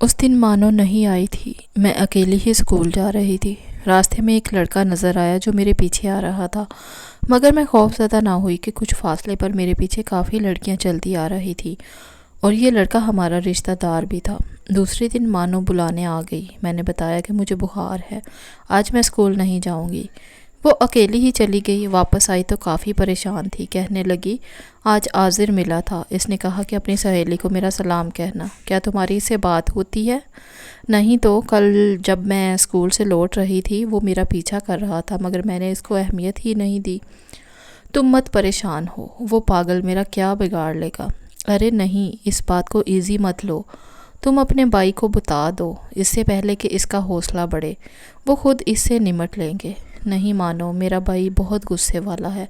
اس دن مانو نہیں آئی تھی۔ میں اکیلی ہی اسکول جا رہی تھی۔ راستے میں ایک لڑکا نظر آیا جو میرے پیچھے آ رہا تھا، مگر میں خوف زدہ نہ ہوئی کہ کچھ فاصلے پر میرے پیچھے کافی لڑکیاں چلتی آ رہی تھی اور یہ لڑکا ہمارا رشتہ دار بھی تھا۔ دوسرے دن مانو بلانے آ گئی۔ میں نے بتایا کہ مجھے بخار ہے، آج میں اسکول نہیں جاؤں گی۔ وہ اکیلی ہی چلی گئی۔ واپس آئی تو کافی پریشان تھی۔ کہنے لگی، آج عاذر ملا تھا، اس نے کہا کہ اپنی سہیلی کو میرا سلام کہنا۔ کیا تمہاری اس سے بات ہوتی ہے؟ نہیں تو کل جب میں اسکول سے لوٹ رہی تھی وہ میرا پیچھا کر رہا تھا، مگر میں نے اس کو اہمیت ہی نہیں دی۔ تم مت پریشان ہو، وہ پاگل میرا کیا بگاڑ لے گا۔ ارے نہیں، اس بات کو ایزی مت لو، تم اپنے بھائی کو بتا دو اس سے پہلے کہ اس کا حوصلہ بڑھے، وہ خود اس سے نمٹ لیں گے۔ نہیں مانو، میرا بھائی بہت غصے والا ہے،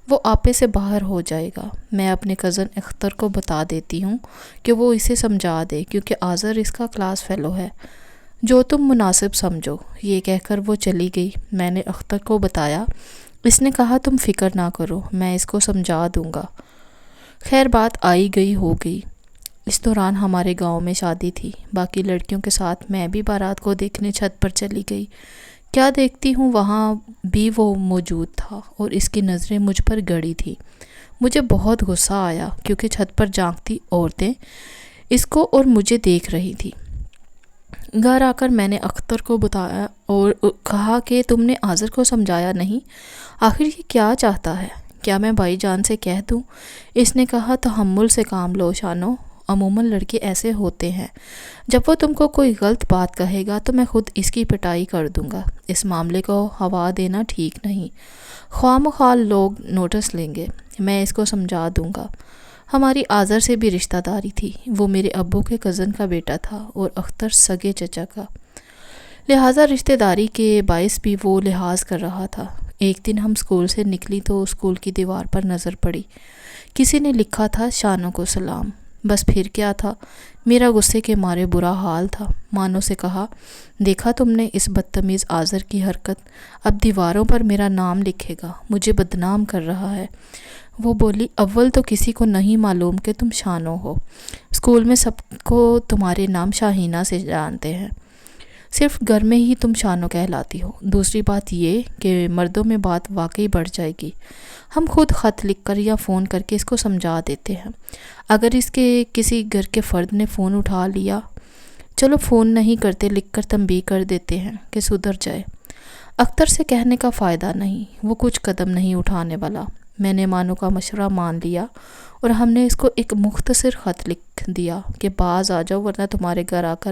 وہ آپے سے باہر ہو جائے گا۔ میں اپنے کزن اختر کو بتا دیتی ہوں کہ وہ اسے سمجھا دے، کیونکہ عاذر اس کا کلاس فیلو ہے۔ جو تم مناسب سمجھو۔ یہ کہہ کر وہ چلی گئی۔ میں نے اختر کو بتایا۔ اس نے کہا تم فکر نہ کرو، میں اس کو سمجھا دوں گا۔ خیر بات آئی گئی ہو گئی۔ اس دوران ہمارے گاؤں میں شادی تھی۔ باقی لڑکیوں کے ساتھ میں بھی بارات کو دیکھنے چھت پر چلی گئی۔ کیا دیکھتی ہوں، وہاں بھی وہ موجود تھا اور اس کی نظریں مجھ پر گڑی تھی۔ مجھے بہت غصہ آیا کیونکہ چھت پر جھانکتی عورتیں اس کو اور مجھے دیکھ رہی تھی۔ گھر آ کر میں نے اختر کو بتایا اور کہا کہ تم نے عاذر کو سمجھایا نہیں، آخر یہ کیا چاہتا ہے؟ کیا میں بھائی جان سے کہہ دوں؟ اس نے کہا تحمل سے کام لو شانو، عموماً لڑکے ایسے ہوتے ہیں، جب وہ تم کو کوئی غلط بات کہے گا تو میں خود اس کی پٹائی کر دوں گا۔ اس معاملے کو ہوا دینا ٹھیک نہیں، خواہ مخواہ لوگ نوٹس لیں گے، میں اس کو سمجھا دوں گا۔ ہماری عاذر سے بھی رشتہ داری تھی، وہ میرے ابو کے کزن کا بیٹا تھا اور اختر سگے چچا کا، لہٰذا رشتہ داری کے باعث بھی وہ لحاظ کر رہا تھا۔ ایک دن ہم اسکول سے نکلی تو اسکول کی دیوار پر نظر پڑی، کسی نے لکھا تھا شانو کو سلام۔ بس پھر کیا تھا، میرا غصے کے مارے برا حال تھا۔ مانو سے کہا، دیکھا تم نے اس بدتمیز عاذر کی حرکت، اب دیواروں پر میرا نام لکھے گا، مجھے بدنام کر رہا ہے۔ وہ بولی، اول تو کسی کو نہیں معلوم کہ تم شانو ہو، اسکول میں سب کو تمہارے نام شاہینہ سے جانتے ہیں، صرف گھر میں ہی تم شانو کہلاتی ہو۔ دوسری بات یہ کہ مردوں میں بات واقعی بڑھ جائے گی، ہم خود خط لکھ کر یا فون کر کے اس کو سمجھا دیتے ہیں۔ اگر اس کے کسی گھر کے فرد نے فون اٹھا لیا، چلو فون نہیں کرتے، لکھ کر تنبیہ کر دیتے ہیں کہ سدھر جائے۔ اختر سے کہنے کا فائدہ نہیں، وہ کچھ قدم نہیں اٹھانے والا۔ میں نے مانو کا مشورہ مان لیا اور ہم نے اس کو ایک مختصر خط لکھ دیا کہ باز آ جاؤ ورنہ تمہارے گھر آ کر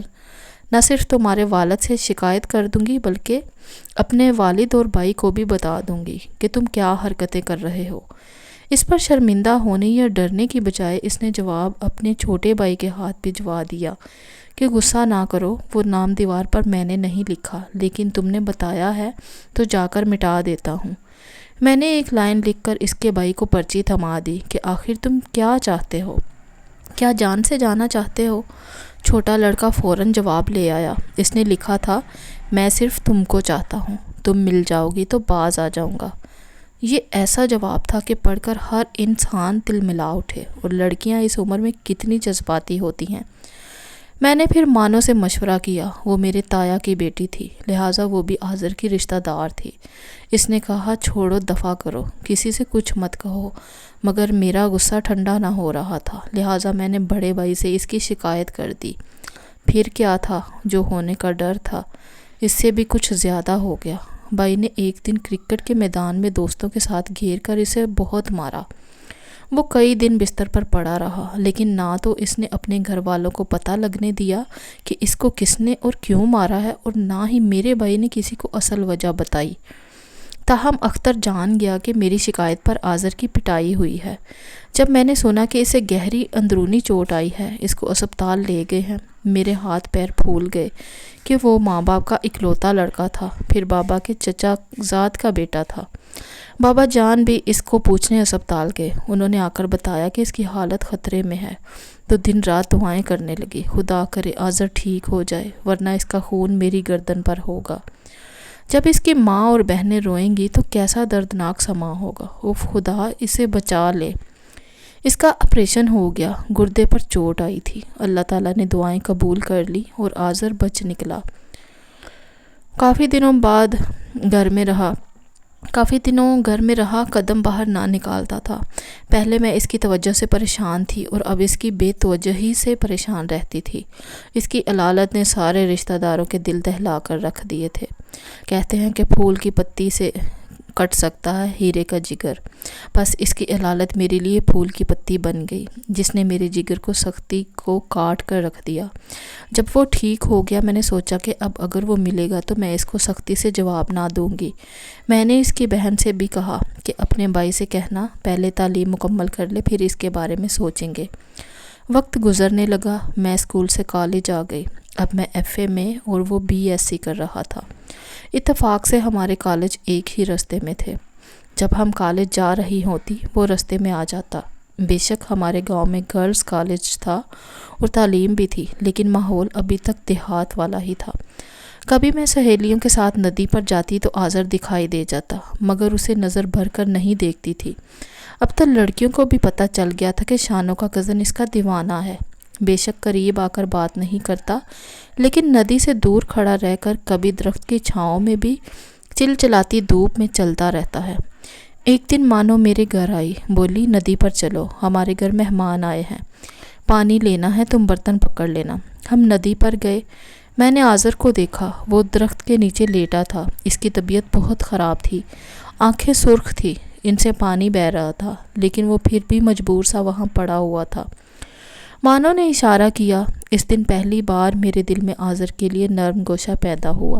نہ صرف تمہارے والد سے شکایت کر دوں گی بلکہ اپنے والد اور بھائی کو بھی بتا دوں گی کہ تم کیا حرکتیں کر رہے ہو۔ اس پر شرمندہ ہونے یا ڈرنے کی بجائے اس نے جواب اپنے چھوٹے بھائی کے ہاتھ بھجوا دیا کہ غصہ نہ کرو، وہ نام دیوار پر میں نے نہیں لکھا، لیکن تم نے بتایا ہے تو جا کر مٹا دیتا ہوں۔ میں نے ایک لائن لکھ کر اس کے بھائی کو پرچی تھما دی کہ آخر تم کیا چاہتے ہو؟ کیا جان سے جانا چاہتے ہو؟ چھوٹا لڑکا فوراً جواب لے آیا۔ اس نے لکھا تھا، میں صرف تم کو چاہتا ہوں، تم مل جاؤ گی تو باز آ جاؤں گا۔ یہ ایسا جواب تھا کہ پڑھ کر ہر انسان تل ملا اٹھے، اور لڑکیاں اس عمر میں کتنی جذباتی ہوتی ہیں۔ میں نے پھر مانو سے مشورہ کیا، وہ میرے تایا کی بیٹی تھی، لہٰذا وہ بھی عاذر کی رشتہ دار تھی۔ اس نے کہا، چھوڑو، دفع کرو، کسی سے کچھ مت کہو، مگر میرا غصہ ٹھنڈا نہ ہو رہا تھا، لہٰذا میں نے بڑے بھائی سے اس کی شکایت کر دی۔ پھر کیا تھا، جو ہونے کا ڈر تھا اس سے بھی کچھ زیادہ ہو گیا۔ بھائی نے ایک دن کرکٹ کے میدان میں دوستوں کے ساتھ گھیر کر اسے بہت مارا۔ وہ کئی دن بستر پر پڑا رہا، لیکن نہ تو اس نے اپنے گھر والوں کو پتہ لگنے دیا کہ اس کو کس نے اور کیوں مارا ہے، اور نہ ہی میرے بھائی نے کسی کو اصل وجہ بتائی۔ تاہم اختر جان گیا کہ میری شکایت پر عاذر کی پٹائی ہوئی ہے۔ جب میں نے سنا کہ اسے گہری اندرونی چوٹ آئی ہے، اس کو اسپتال لے گئے ہیں، میرے ہاتھ پیر پھول گئے کہ وہ ماں باپ کا اکلوتا لڑکا تھا، پھر بابا کے چچا زاد کا بیٹا تھا۔ بابا جان بھی اس کو پوچھنے اسپتال گئے، انہوں نے آ کر بتایا کہ اس کی حالت خطرے میں ہے، تو دن رات دعائیں کرنے لگی، خدا کرے عاذر ٹھیک ہو جائے ورنہ اس کا خون میری گردن پر ہوگا۔ جب اس کی ماں اور بہنیں روئیں گی تو کیسا دردناک سما ہوگا، اوف خدا اسے بچا لے۔ اس کا آپریشن ہو گیا، گردے پر چوٹ آئی تھی۔ اللہ تعالیٰ نے دعائیں قبول کر لی اور آذر بچ نکلا۔ کافی دنوں گھر میں رہا، قدم باہر نہ نکالتا تھا۔ پہلے میں اس کی توجہ سے پریشان تھی اور اب اس کی بے توجہی سے پریشان رہتی تھی۔ اس کی علالت نے سارے رشتہ داروں کے دل دہلا کر رکھ دیے تھے۔ کہتے ہیں کہ پھول کی پتی سے کٹ سکتا ہے ہیرے کا جگر، بس اس کی علالت میرے لیے پھول کی پتی بن گئی، جس نے میرے جگر کو سختی کو کاٹ کر رکھ دیا۔ جب وہ ٹھیک ہو گیا، میں نے سوچا کہ اب اگر وہ ملے گا تو میں اس کو سختی سے جواب نہ دوں گی۔ میں نے اس کی بہن سے بھی کہا کہ اپنے بھائی سے کہنا پہلے تعلیم مکمل کر لے، پھر اس کے بارے میں سوچیں گے۔ وقت گزرنے لگا، میں اسکول سے کالج آ گئی۔ اب میں ایف اے میں اور وہ بی ایس سی کر رہا تھا۔ اتفاق سے ہمارے کالج ایک ہی رستے میں تھے۔ جب ہم کالج جا رہی ہوتی وہ رستے میں آ جاتا۔ بے شک ہمارے گاؤں میں گرلز کالج تھا اور تعلیم بھی تھی، لیکن ماحول ابھی تک دیہات والا ہی تھا۔ کبھی میں سہیلیوں کے ساتھ ندی پر جاتی تو آذر دکھائی دے جاتا، مگر اسے نظر بھر کر نہیں دیکھتی تھی۔ اب تو لڑکیوں کو بھی پتہ چل گیا تھا کہ شانو کا کزن اس کا دیوانہ ہے۔ بے شک قریب آ کر بات نہیں کرتا، لیکن ندی سے دور کھڑا رہ کر کبھی درخت کی چھاؤں میں بھی چلچلاتی دھوپ میں چلتا رہتا ہے۔ ایک دن مانو میرے گھر آئی، بولی ندی پر چلو، ہمارے گھر مہمان آئے ہیں، پانی لینا ہے، تم برتن پکڑ لینا۔ ہم ندی پر گئے۔ میں نے آذر کو دیکھا، وہ درخت کے نیچے لیٹا تھا۔ اس کی طبیعت بہت خراب تھی، آنکھیں سرخ تھی، ان سے پانی بہہ رہا تھا، لیکن وہ پھر بھی مجبور سا وہاں پڑا ہوا تھا۔ مانو نے اشارہ کیا۔ اس دن پہلی بار میرے دل میں آذر کے لیے نرم گوشہ پیدا ہوا۔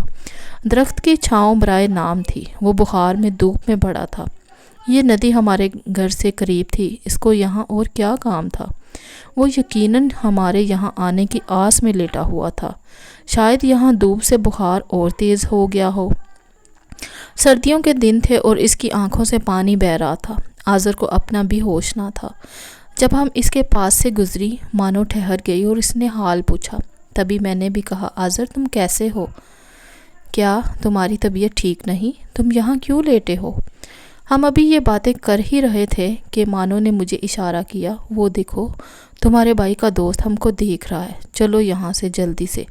درخت کی چھاؤں برائے نام تھی، وہ بخار میں دھوپ میں بڑا تھا۔ یہ ندی ہمارے گھر سے قریب تھی، اس کو یہاں اور کیا کام تھا؟ وہ یقیناً ہمارے یہاں آنے کی آس میں لیٹا ہوا تھا۔ شاید یہاں دھوپ سے بخار اور تیز ہو گیا ہو۔ سردیوں کے دن تھے اور اس کی آنکھوں سے پانی بہہ رہا تھا۔ آذر کو اپنا بھی ہوش نہ تھا۔ جب ہم اس کے پاس سے گزری، مانو ٹھہر گئی اور اس نے حال پوچھا۔ تبھی میں نے بھی کہا، آذر تم کیسے ہو؟ کیا تمہاری طبیعت ٹھیک نہیں؟ تم یہاں کیوں لیٹے ہو؟ ہم ابھی یہ باتیں کر ہی رہے تھے کہ مانو نے مجھے اشارہ کیا، وہ دیکھو تمہارے بھائی کا دوست ہم کو دیکھ رہا ہے، چلو یہاں سے جلدی سے۔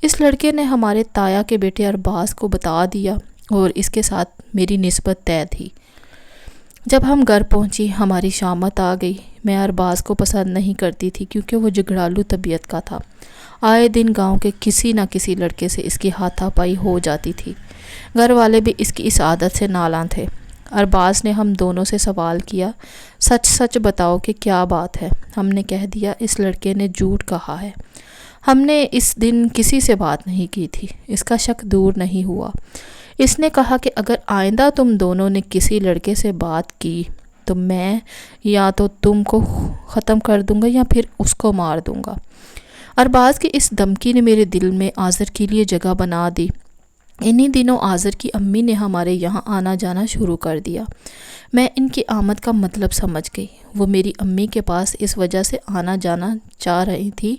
اس لڑکے نے ہمارے تایا کے بیٹے ارباز کو بتا دیا اور اس کے ساتھ میری نسبت طے تھی۔ جب ہم گھر پہنچی، ہماری شامت آ گئی۔ میں ارباز کو پسند نہیں کرتی تھی کیونکہ وہ جھگڑالو طبیعت کا تھا۔ آئے دن گاؤں کے کسی نہ کسی لڑکے سے اس کی ہاتھا پائی ہو جاتی تھی۔ گھر والے بھی اس کی اس عادت سے نالاں تھے۔ ارباز نے ہم دونوں سے سوال کیا، سچ سچ بتاؤ کہ کیا بات ہے؟ ہم نے کہہ دیا، اس لڑکے نے جھوٹ کہا ہے، ہم نے اس دن کسی سے بات نہیں کی تھی۔ اس کا شک دور نہیں ہوا۔ اس نے کہا کہ اگر آئندہ تم دونوں نے کسی لڑکے سے بات کی تو میں یا تو تم کو ختم کر دوں گا یا پھر اس کو مار دوں گا۔ ارباز کی اس دھمکی نے میرے دل میں آذر کے لیے جگہ بنا دی۔ انہی دنوں آذر کی امی نے ہمارے یہاں آنا جانا شروع کر دیا۔ میں ان کی آمد کا مطلب سمجھ گئی۔ وہ میری امی کے پاس اس وجہ سے آنا جانا چاہ رہی تھی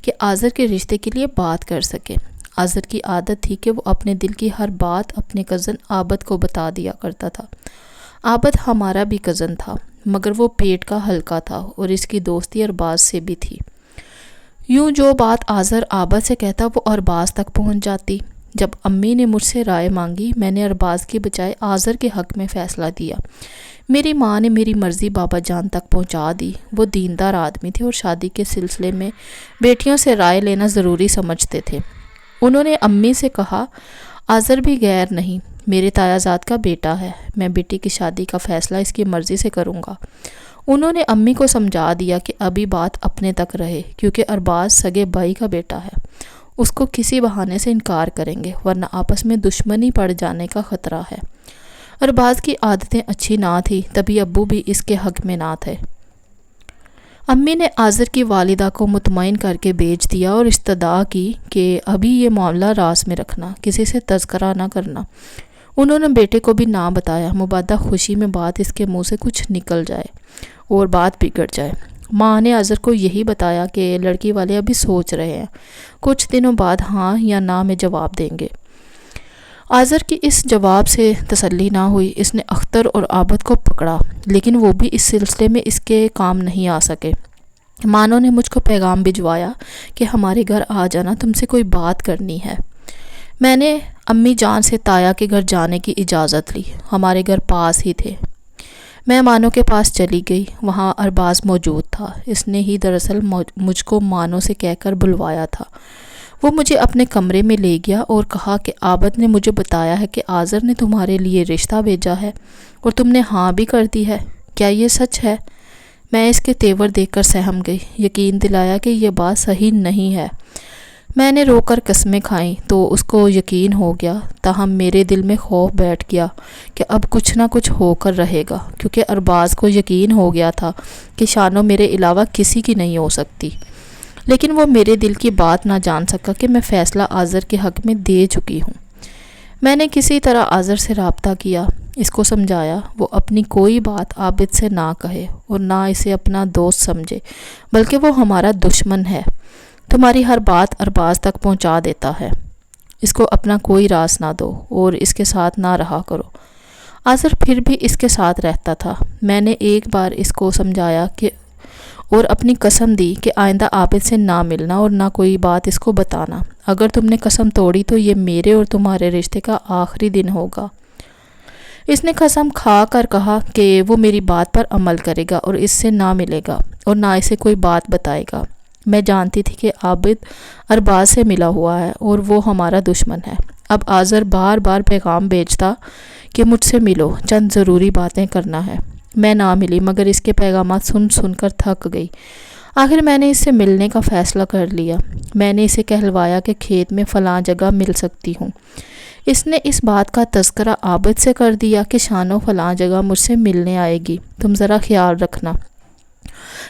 کہ آذر کے رشتے کے لیے بات کر سکے۔ آذر کی عادت تھی کہ وہ اپنے دل کی ہر بات اپنے کزن عابد کو بتا دیا کرتا تھا۔ عابد ہمارا بھی کزن تھا، مگر وہ پیٹ کا ہلکا تھا اور اس کی دوستی ارباز سے بھی تھی۔ یوں جو بات آذر عابد سے کہتا وہ ارباز تک پہنچ جاتی۔ جب امی نے مجھ سے رائے مانگی، میں نے ارباز کی بجائے آذر کے حق میں فیصلہ دیا۔ میری ماں نے میری مرضی بابا جان تک پہنچا دی۔ وہ دیندار آدمی تھے اور شادی کے سلسلے میں بیٹیوں سے رائے لینا ضروری سمجھتے تھے۔ انہوں نے امی سے کہا، آذر بھی غیر نہیں، میرے تایا زاد کا بیٹا ہے، میں بیٹی کی شادی کا فیصلہ اس کی مرضی سے کروں گا۔ انہوں نے امی کو سمجھا دیا کہ ابھی بات اپنے تک رہے، کیونکہ ارباز سگے بھائی کا بیٹا ہے، اس کو کسی بہانے سے انکار کریں گے ورنہ آپس میں دشمنی پڑ جانے کا خطرہ ہے۔ ارباز کی عادتیں اچھی نہ تھی، تبھی ابو بھی اس کے حق میں نہ تھے۔ امی نے آذر کی والدہ کو مطمئن کر کے بھیج دیا اور استدعا کی کہ ابھی یہ معاملہ راز میں رکھنا، کسی سے تذکرہ نہ کرنا۔ انہوں نے بیٹے کو بھی نہ بتایا، مبادا خوشی میں بات اس کے منہ سے کچھ نکل جائے اور بات بگڑ جائے۔ ماں نے آذر کو یہی بتایا کہ لڑکی والے ابھی سوچ رہے ہیں، کچھ دنوں بعد ہاں یا نہ میں جواب دیں گے۔ آذر کی اس جواب سے تسلی نہ ہوئی۔ اس نے اختر اور عابد کو پکڑا، لیکن وہ بھی اس سلسلے میں اس کے کام نہیں آ سکے۔ مانو نے مجھ کو پیغام بھجوایا کہ ہمارے گھر آ جانا، تم سے کوئی بات کرنی ہے۔ میں نے امی جان سے تایا کے گھر جانے کی اجازت لی، ہمارے گھر پاس ہی تھے۔ میں مانو کے پاس چلی گئی، وہاں ارباز موجود تھا۔ اس نے ہی دراصل مجھ کو مانو سے کہہ کر بلوایا تھا۔ وہ مجھے اپنے کمرے میں لے گیا اور کہا کہ عابد نے مجھے بتایا ہے کہ آذر نے تمہارے لیے رشتہ بھیجا ہے اور تم نے ہاں بھی کر دی ہے، کیا یہ سچ ہے؟ میں اس کے تیور دیکھ کر سہم گئی، یقین دلایا کہ یہ بات صحیح نہیں ہے۔ میں نے رو کر قسمیں کھائیں تو اس کو یقین ہو گیا، تاہم میرے دل میں خوف بیٹھ گیا کہ اب کچھ نہ کچھ ہو کر رہے گا، کیونکہ ارباز کو یقین ہو گیا تھا کہ شانو میرے علاوہ کسی کی نہیں ہو سکتی۔ لیکن وہ میرے دل کی بات نہ جان سکا کہ میں فیصلہ آذر کے حق میں دے چکی ہوں۔ میں نے کسی طرح آذر سے رابطہ کیا، اس کو سمجھایا وہ اپنی کوئی بات عابد سے نہ کہے اور نہ اسے اپنا دوست سمجھے، بلکہ وہ ہمارا دشمن ہے، تمہاری ہر بات ارباز تک پہنچا دیتا ہے، اس کو اپنا کوئی راز نہ دو اور اس کے ساتھ نہ رہا کرو۔ آذر پھر بھی اس کے ساتھ رہتا تھا۔ میں نے ایک بار اس کو سمجھایا کہ اور اپنی قسم دی کہ آئندہ عابد سے نہ ملنا اور نہ کوئی بات اس کو بتانا۔ اگر تم نے قسم توڑی تو یہ میرے اور تمہارے رشتے کا آخری دن ہوگا۔ اس نے قسم کھا کر کہا کہ وہ میری بات پر عمل کرے گا اور اس سے نہ ملے گا اور نہ اسے کوئی بات بتائے گا۔ میں جانتی تھی کہ عابد ارباز سے ملا ہوا ہے اور وہ ہمارا دشمن ہے۔ اب آذر بار بار پیغام بھیجتا کہ مجھ سے ملو، چند ضروری باتیں کرنا ہے۔ میں نہ ملی، مگر اس کے پیغامات سن سن کر تھک گئی۔ آخر میں نے اس سے ملنے کا فیصلہ کر لیا۔ میں نے اسے کہلوایا کہ کھیت میں فلاں جگہ مل سکتی ہوں۔ اس نے اس بات کا تذکرہ عابد سے کر دیا کہ شانو فلاں جگہ مجھ سے ملنے آئے گی، تم ذرا خیال رکھنا۔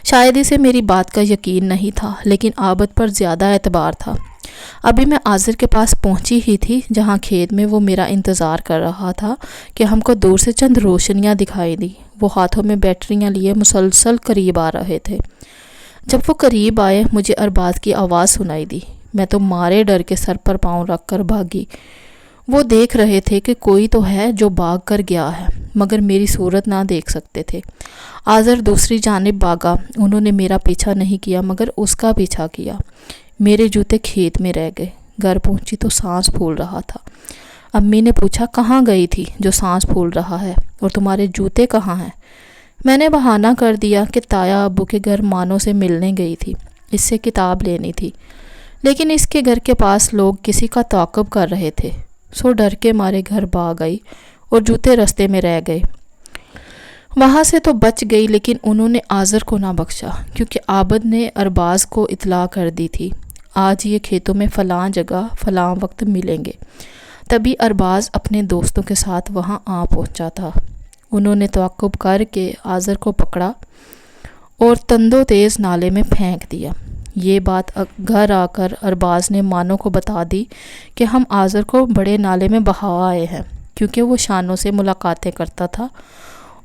شاید اسے میری بات کا یقین نہیں تھا، لیکن عابد پر زیادہ اعتبار تھا۔ ابھی میں آذر کے پاس پہنچی ہی تھی جہاں کھیت میں وہ میرا انتظار کر رہا تھا کہ ہم کو دور سے چند روشنیاں دکھائی دی۔ وہ ہاتھوں میں بیٹریاں لیے مسلسل قریب آ رہے تھے۔ جب وہ قریب آئے مجھے ارباز کی آواز سنائی دی۔ میں تو مارے ڈر کے سر پر پاؤں رکھ کر بھاگی۔ وہ دیکھ رہے تھے کہ کوئی تو ہے جو بھاگ کر گیا ہے، مگر میری صورت نہ دیکھ سکتے تھے۔ آذر دوسری جانب بھاگا، انہوں نے میرا پیچھا نہیں کیا مگر اس کا پیچھا کیا۔ میرے جوتے کھیت میں رہ گئے۔ گھر پہنچی تو سانس پھول رہا تھا۔ امی نے پوچھا کہاں گئی تھی جو سانس پھول رہا ہے اور تمہارے جوتے کہاں ہیں؟ میں نے بہانہ کر دیا کہ تایا ابو کے گھر مانو سے ملنے گئی تھی، اس سے کتاب لینی تھی، لیکن اس کے گھر کے پاس لوگ کسی کا تعاقب کر رہے تھے، سو ڈر کے مارے گھر بھاگ گئی اور جوتے رستے میں رہ گئے۔ وہاں سے تو بچ گئی، لیکن انہوں نے آذر کو نہ بخشا، کیونکہ عابد نے ارباز کو اطلاع کر دی تھی آج یہ کھیتوں میں فلاں جگہ فلاں وقت ملیں گے۔ تبھی ارباز اپنے دوستوں کے ساتھ وہاں آ پہنچا تھا۔ انہوں نے تعاقب کر کے آذر کو پکڑا اور تندو تیز نالے میں پھینک دیا۔ یہ بات گھر آ کر ارباز نے مانو کو بتا دی کہ ہم آذر کو بڑے نالے میں بہا آئے ہیں، کیونکہ وہ شانو سے ملاقاتیں کرتا تھا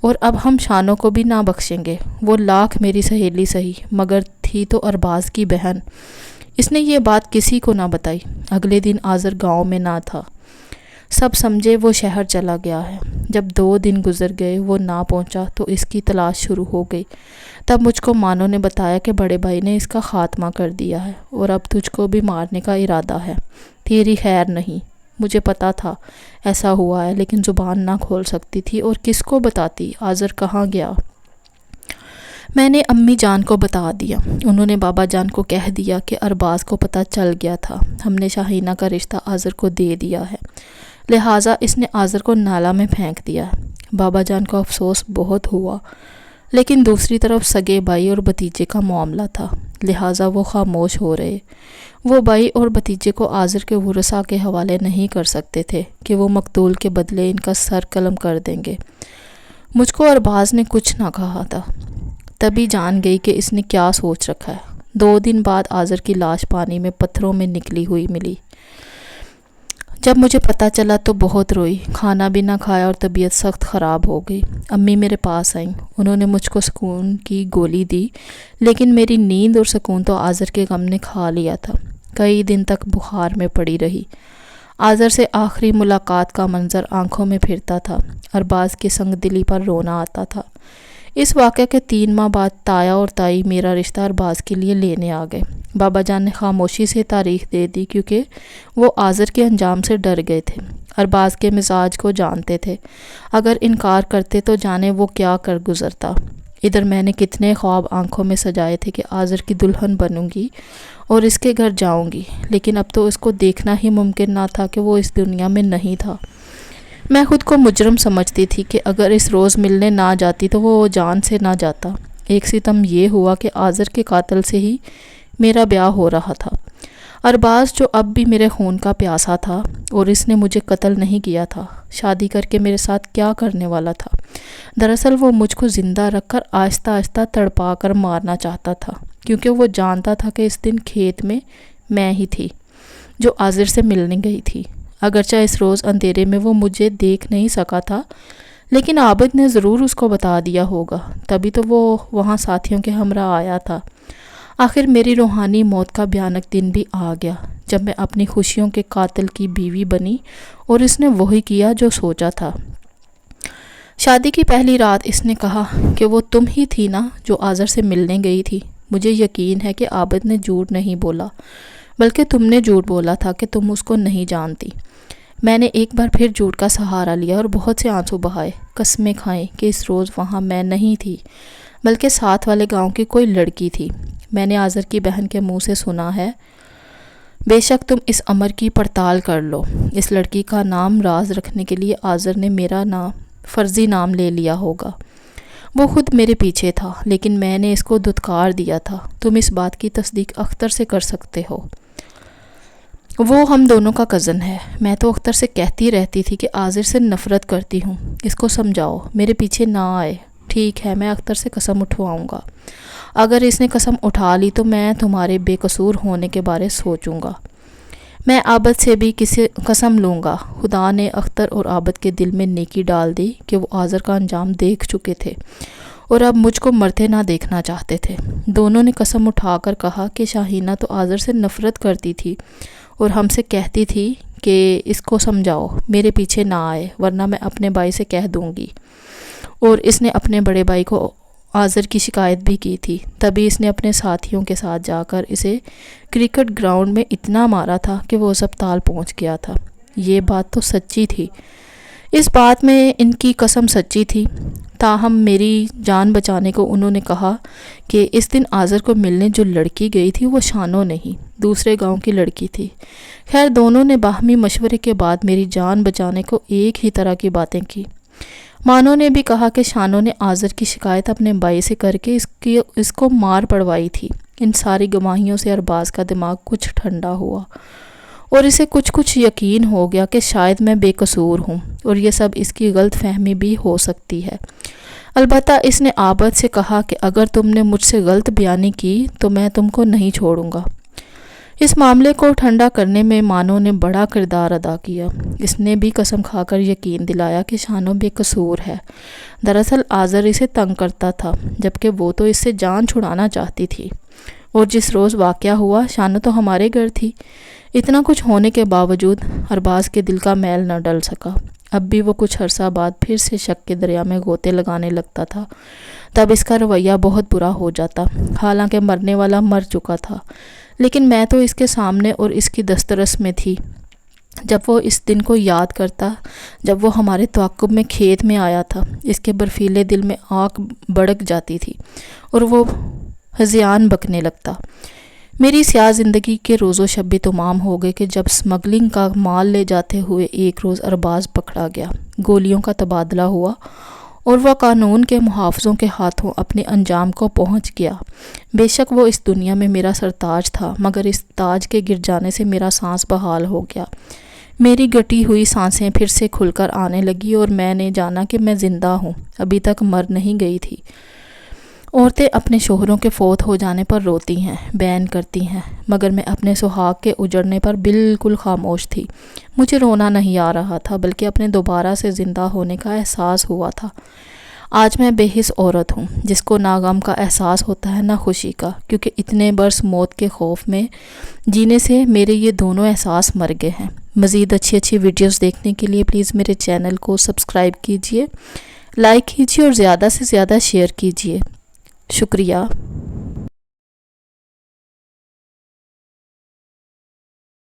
اور اب ہم شانو کو بھی نہ بخشیں گے۔ وہ لاکھ میری سہیلی سہی، مگر تھی تو ارباز کی بہن۔ اس نے یہ بات کسی کو نہ بتائی۔ اگلے دن آذر گاؤں میں نہ تھا، سب سمجھے وہ شہر چلا گیا ہے۔ جب 2 دن گزر گئے وہ نہ پہنچا تو اس کی تلاش شروع ہو گئی۔ تب مجھ کو مانو نے بتایا کہ بڑے بھائی نے اس کا خاتمہ کر دیا ہے اور اب تجھ کو بھی مارنے کا ارادہ ہے، تیری خیر نہیں۔ مجھے پتا تھا ایسا ہوا ہے، لیکن زبان نہ کھول سکتی تھی اور کس کو بتاتی آذر کہاں گیا۔ میں نے امی جان کو بتا دیا، انہوں نے بابا جان کو کہہ دیا کہ ارباز کو پتہ چل گیا تھا، ہم نے شاہینہ کا رشتہ آذر کو دے دیا ہے، لہٰذا اس نے آذر کو نالا میں پھینک دیا ہے۔ بابا جان کو افسوس بہت ہوا، لیکن دوسری طرف سگے بھائی اور بھتیجے کا معاملہ تھا، لہٰذا وہ خاموش ہو رہے۔ وہ بھائی اور بھتیجے کو آذر کے ورثاء کے حوالے نہیں کر سکتے تھے کہ وہ مقتول کے بدلے ان کا سر قلم کر دیں گے۔ مجھ کو ارباز نے کچھ نہ کہا تھا، تبھی جان گئی کہ اس نے کیا سوچ رکھا ہے۔ 2 دن بعد آذر کی لاش پانی میں پتھروں میں نکلی ہوئی ملی۔ جب مجھے پتہ چلا تو بہت روئی، کھانا بھی نہ کھایا اور طبیعت سخت خراب ہو گئی۔ امی میرے پاس آئیں، انہوں نے مجھ کو سکون کی گولی دی، لیکن میری نیند اور سکون تو آذر کے غم نے کھا لیا تھا۔ کئی دن تک بخار میں پڑی رہی۔ آذر سے آخری ملاقات کا منظر آنکھوں میں پھرتا تھا۔ ارباز کی سنگ دلی پر رونا آتا تھا۔ اس واقعہ کے 3 ماہ بعد تایا اور تائی میرا رشتہ ارباز کے لیے لینے آ گئے۔ بابا جان نے خاموشی سے تاریخ دے دی کیونکہ وہ آذر کے انجام سے ڈر گئے تھے۔ ارباز کے مزاج کو جانتے تھے۔ اگر انکار کرتے تو جانے وہ کیا کر گزرتا۔ ادھر میں نے کتنے خواب آنکھوں میں سجائے تھے کہ آذر کی دلہن بنوں گی اور اس کے گھر جاؤں گی، لیکن اب تو اس کو دیکھنا ہی ممکن نہ تھا کہ وہ اس دنیا میں نہیں تھا۔ میں خود کو مجرم سمجھتی تھی کہ اگر اس روز ملنے نہ جاتی تو وہ جان سے نہ جاتا۔ ایک ستم یہ ہوا کہ آذر کے قاتل سے ہی میرا بیاہ ہو رہا تھا۔ ارباز جو اب بھی میرے خون کا پیاسا تھا اور اس نے مجھے قتل نہیں کیا تھا، شادی کر کے میرے ساتھ کیا کرنے والا تھا؟ دراصل وہ مجھ کو زندہ رکھ کر آہستہ آہستہ تڑپا کر مارنا چاہتا تھا، کیونکہ وہ جانتا تھا کہ اس دن کھیت میں ہی تھی جو آذر سے ملنے گئی تھی۔ اگرچہ اس روز اندھیرے میں وہ مجھے دیکھ نہیں سکا تھا، لیکن عابد نے ضرور اس کو بتا دیا ہوگا، تبھی تو وہ وہاں ساتھیوں کے ہمراہ آیا تھا۔ آخر میری روحانی موت کا بھیانک دن بھی آ گیا، جب میں اپنی خوشیوں کے قاتل کی بیوی بنی اور اس نے وہی کیا جو سوچا تھا۔ شادی کی پہلی رات اس نے کہا کہ وہ تم ہی تھی نا جو آذر سے ملنے گئی تھی۔ مجھے یقین ہے کہ عابد نے جھوٹ نہیں بولا، بلکہ تم نے جھوٹ بولا تھا کہ تم اس کو نہیں جانتی۔ میں نے ایک بار پھر جھوٹ کا سہارا لیا اور بہت سے آنسو بہائے، قسمیں کھائیں کہ اس روز وہاں میں نہیں تھی، بلکہ ساتھ والے گاؤں کی کوئی لڑکی تھی۔ میں نے آذر کی بہن کے منہ سے سنا ہے، بے شک تم اس امر کی پڑتال کر لو۔ اس لڑکی کا نام راز رکھنے کے لیے آذر نے میرا فرضی نام لے لیا ہوگا۔ وہ خود میرے پیچھے تھا، لیکن میں نے اس کو دھتکار دیا تھا۔ تم اس بات کی تصدیق اختر سے کر سکتے ہو، وہ ہم دونوں کا کزن ہے۔ میں تو اختر سے کہتی رہتی تھی کہ آذر سے نفرت کرتی ہوں، اس کو سمجھاؤ میرے پیچھے نہ آئے۔ ٹھیک ہے، میں اختر سے قسم اٹھواؤں گا۔ اگر اس نے قسم اٹھا لی تو میں تمہارے بے قصور ہونے کے بارے سوچوں گا۔ میں عابد سے بھی قسم لوں گا۔ خدا نے اختر اور عابد کے دل میں نیکی ڈال دی کہ وہ آذر کا انجام دیکھ چکے تھے اور اب مجھ کو مرتے نہ دیکھنا چاہتے تھے۔ دونوں نے قسم اٹھا کر کہا کہ شاہینہ تو آذر سے نفرت کرتی تھی اور ہم سے کہتی تھی کہ اس کو سمجھاؤ میرے پیچھے نہ آئے، ورنہ میں اپنے بھائی سے کہہ دوں گی۔ اور اس نے اپنے بڑے بھائی کو آذر کی شکایت بھی کی تھی، تبھی اس نے اپنے ساتھیوں کے ساتھ جا کر اسے کرکٹ گراؤنڈ میں اتنا مارا تھا کہ وہ اسپتال پہنچ گیا تھا۔ یہ بات تو سچی تھی، اس بات میں ان کی قسم سچی تھی۔ تاہم میری جان بچانے کو انہوں نے کہا کہ اس دن آذر کو ملنے جو لڑکی گئی تھی وہ شانو نہیں، دوسرے گاؤں کی لڑکی تھی۔ خیر دونوں نے باہمی مشورے کے بعد میری جان بچانے کو ایک ہی طرح کی باتیں کی۔ مانو نے بھی کہا کہ شانو نے آذر کی شکایت اپنے بھائی سے کر کے اس کو مار پڑوائی تھی۔ ان ساری گواہیوں سے ارباز کا دماغ کچھ ٹھنڈا ہوا اور اسے کچھ یقین ہو گیا کہ شاید میں بے قصور ہوں اور یہ سب اس کی غلط فہمی بھی ہو سکتی ہے۔ البتہ اس نے عابد سے کہا کہ اگر تم نے مجھ سے غلط بیانی کی تو میں تم کو نہیں چھوڑوں گا۔ اس معاملے کو ٹھنڈا کرنے میں مانو نے بڑا کردار ادا کیا۔ اس نے بھی قسم کھا کر یقین دلایا کہ شانو بے قصور ہے۔ دراصل آذر اسے تنگ کرتا تھا، جبکہ وہ تو اس سے جان چھڑانا چاہتی تھی، اور جس روز واقعہ ہوا شانو تو ہمارے گھر تھی۔ اتنا کچھ ہونے کے باوجود ارباز کے دل کا میل نہ ڈل سکا۔ اب بھی وہ کچھ عرصہ بعد پھر سے شک کے دریا میں غوطے لگانے لگتا تھا، تب اس کا رویہ بہت برا ہو جاتا۔ حالانکہ مرنے والا مر چکا تھا، لیکن میں تو اس کے سامنے اور اس کی دسترس میں تھی۔ جب وہ اس دن کو یاد کرتا جب وہ ہمارے تعاقب میں کھیت میں آیا تھا، اس کے برفیلے دل میں آگ بھڑک جاتی تھی اور وہ ہذیان بکنے لگتا۔ میری سیاہ زندگی کے روز و شب بھی تمام ہو گئے کہ جب سمگلنگ کا مال لے جاتے ہوئے ایک روز ارباز پکڑا گیا، گولیوں کا تبادلہ ہوا اور وہ قانون کے محافظوں کے ہاتھوں اپنے انجام کو پہنچ گیا۔ بے شک وہ اس دنیا میں میرا سرتاج تھا، مگر اس تاج کے گر جانے سے میرا سانس بحال ہو گیا۔ میری گٹی ہوئی سانسیں پھر سے کھل کر آنے لگی اور میں نے جانا کہ میں زندہ ہوں، ابھی تک مر نہیں گئی تھی۔ عورتیں اپنے شوہروں کے فوت ہو جانے پر روتی ہیں، بین کرتی ہیں، مگر میں اپنے سہاگ کے اجڑنے پر بالکل خاموش تھی۔ مجھے رونا نہیں آ رہا تھا، بلکہ اپنے دوبارہ سے زندہ ہونے کا احساس ہوا تھا۔ آج میں بے حس عورت ہوں، جس کو نہ غم کا احساس ہوتا ہے نہ خوشی کا، کیونکہ اتنے برس موت کے خوف میں جینے سے میرے یہ دونوں احساس مر گئے ہیں۔ مزید اچھی ویڈیوز دیکھنے کے لیے پلیز میرے چینل کو سبسکرائب کیجئے، لائک کیجئے اور زیادہ سے زیادہ شیئر کیجئے۔ شکریہ۔